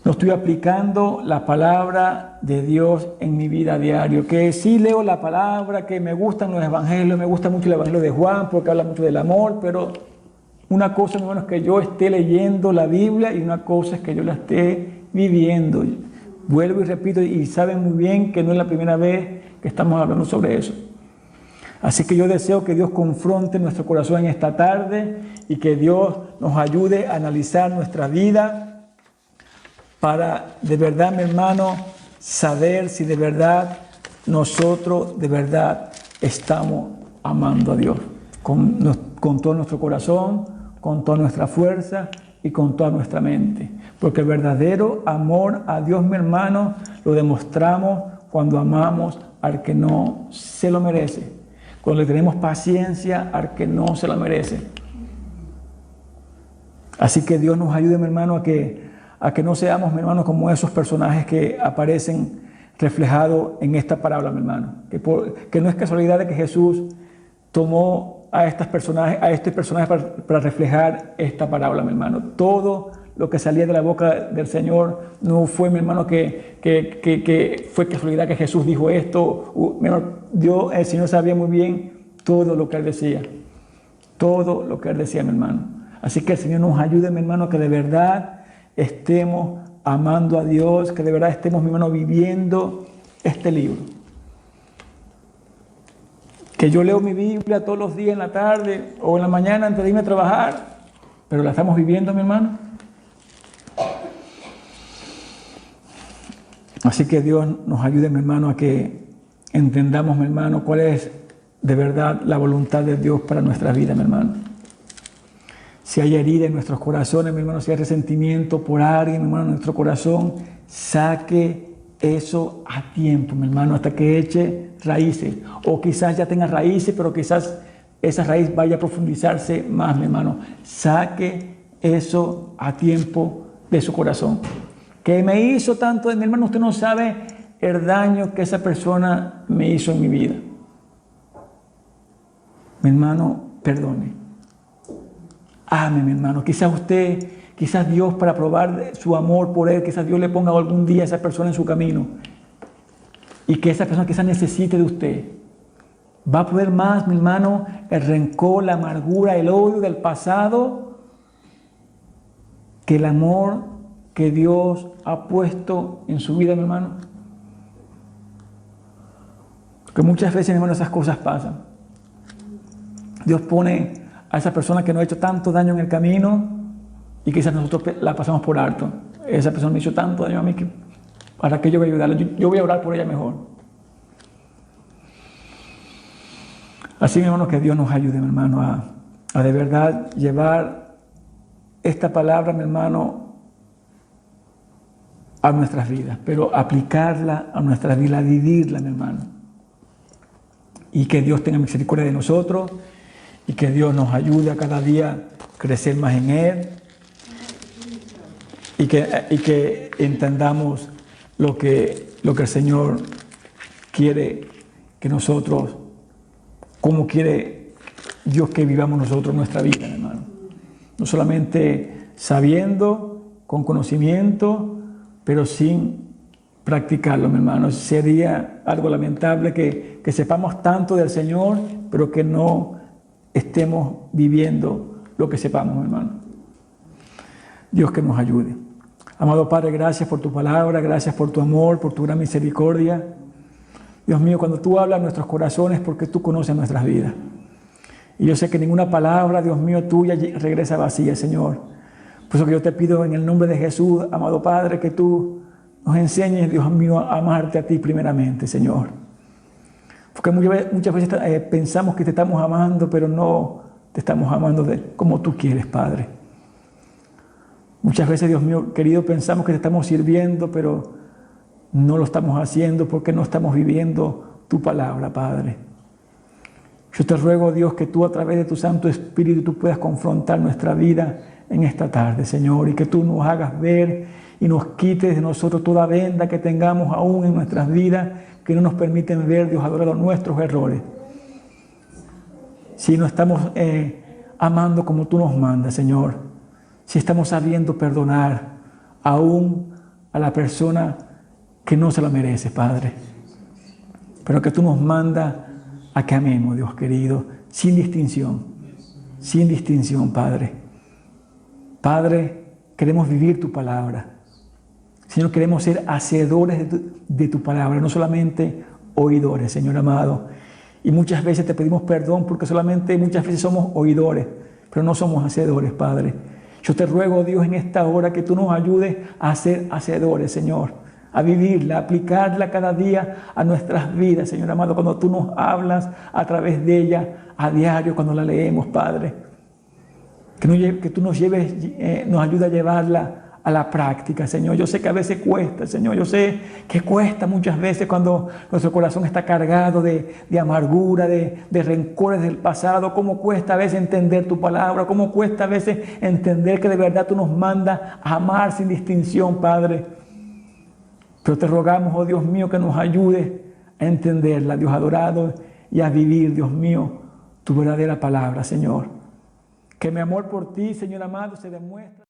No estoy aplicando la palabra de Dios en mi vida diaria. Que sí leo la palabra, que me gustan los evangelios, me gusta mucho el evangelio de Juan porque habla mucho del amor, pero una cosa, mi hermano, es que yo esté leyendo la Biblia y una cosa es que yo la esté viviendo. Vuelvo y repito, y saben muy bien que no es la primera vez que estamos hablando sobre eso. Así que yo deseo que Dios confronte nuestro corazón en esta tarde y que Dios nos ayude a analizar nuestra vida para de verdad, mi hermano, saber si de verdad nosotros de verdad estamos amando a Dios con todo nuestro corazón, con toda nuestra fuerza y con toda nuestra mente. Porque el verdadero amor a Dios, mi hermano, lo demostramos cuando amamos al que no se lo merece, cuando le tenemos paciencia al que no se lo merece. Así que Dios nos ayude, mi hermano, a que no seamos, mi hermano, como esos personajes que aparecen reflejados en esta parábola, mi hermano. Que no es casualidad de que Jesús tomó a estos personajes para reflejar esta parábola, mi hermano. Todo lo que salía de la boca del Señor no fue, mi hermano, que fue casualidad que Jesús dijo esto. Mi hermano, el Señor sabía muy bien todo lo que Él decía. Todo lo que Él decía, mi hermano. Así que el Señor nos ayude, mi hermano, que de verdad estemos amando a Dios, que de verdad estemos, mi hermano, viviendo este libro. Que yo leo mi Biblia todos los días en la tarde o en la mañana antes de irme a trabajar, pero la estamos viviendo, mi hermano. Así que Dios nos ayude, mi hermano, a que entendamos, mi hermano, cuál es de verdad la voluntad de Dios para nuestra vida, mi hermano. Si hay herida en nuestros corazones, mi hermano, si hay resentimiento por alguien, mi hermano, en nuestro corazón, saque eso a tiempo, mi hermano, hasta que eche raíces. O quizás ya tenga raíces, pero quizás esa raíz vaya a profundizarse más, mi hermano. Saque eso a tiempo de su corazón. Que me hizo tanto, mi hermano, usted no sabe el daño que esa persona me hizo en mi vida. Mi hermano, perdone. Ame, mi hermano. Quizás Dios, para probar su amor por él, quizás Dios le ponga algún día a esa persona en su camino. Y que esa persona quizás necesite de usted. Va a poder más, mi hermano, el rencor, la amargura, el odio del pasado, que el amor que Dios ha puesto en su vida, mi hermano. Porque muchas veces, mi hermano, esas cosas pasan. Dios pone a esa persona que nos ha hecho tanto daño en el camino y quizás nosotros la pasamos por alto. Esa persona me hizo tanto daño a mí que para qué yo voy a ayudarla. Yo voy a orar por ella mejor. Así, mi hermano, que Dios nos ayude, mi hermano, a de verdad llevar esta palabra, mi hermano, a nuestras vidas, pero aplicarla a nuestras vidas, vivirla, mi hermano. Y que Dios tenga misericordia de nosotros y que Dios nos ayude a cada día crecer más en Él y que entendamos lo que el Señor quiere que nosotros, cómo quiere Dios que vivamos nosotros nuestra vida, hermano. No solamente sabiendo, con conocimiento, pero sin practicarlo, mi hermano. Sería algo lamentable que sepamos tanto del Señor, pero que no estemos viviendo lo que sepamos, hermano. Dios que nos ayude. Amado Padre, gracias por tu palabra, gracias por tu amor, por tu gran misericordia. Dios mío, cuando tú hablas a nuestros corazones, porque tú conoces nuestras vidas. Y yo sé que ninguna palabra, Dios mío, tuya regresa vacía, Señor. Por eso que yo te pido en el nombre de Jesús, amado Padre, que tú nos enseñes, Dios mío, a amarte a ti primeramente, Señor. Porque muchas veces pensamos que te estamos amando, pero no te estamos amando como tú quieres, Padre. Muchas veces, Dios mío, querido, pensamos que te estamos sirviendo, pero no lo estamos haciendo porque no estamos viviendo tu palabra, Padre. Yo te ruego, Dios, que tú a través de tu Santo Espíritu tú puedas confrontar nuestra vida en esta tarde, Señor, y que tú nos hagas ver y nos quites de nosotros toda venda que tengamos aún en nuestras vidas que no nos permiten ver, Dios adorado, nuestros errores. Si no estamos amando como tú nos mandas, Señor, si estamos sabiendo perdonar aún a la persona que no se la merece, Padre, pero que tú nos mandas a que amemos, Dios querido, sin distinción, Padre. Padre, queremos vivir tu palabra. Señor, queremos ser hacedores de tu palabra, no solamente oidores, Señor amado. Y muchas veces te pedimos perdón porque solamente muchas veces somos oidores, pero no somos hacedores, Padre. Yo te ruego, Dios, en esta hora que tú nos ayudes a ser hacedores, Señor, a vivirla, a aplicarla cada día a nuestras vidas, Señor amado, cuando tú nos hablas a través de ella a diario, cuando la leemos, Padre. Que tú nos ayudes a llevarla a la práctica, Señor. Yo sé que a veces cuesta, Señor. Yo sé que cuesta muchas veces cuando nuestro corazón está cargado de amargura, de rencores del pasado. Cómo cuesta a veces entender tu palabra. Cómo cuesta a veces entender que de verdad tú nos mandas a amar sin distinción, Padre. Pero te rogamos, oh Dios mío, que nos ayudes a entenderla, Dios adorado, y a vivir, Dios mío, tu verdadera palabra, Señor. Que mi amor por ti, Señor amado, se demuestre.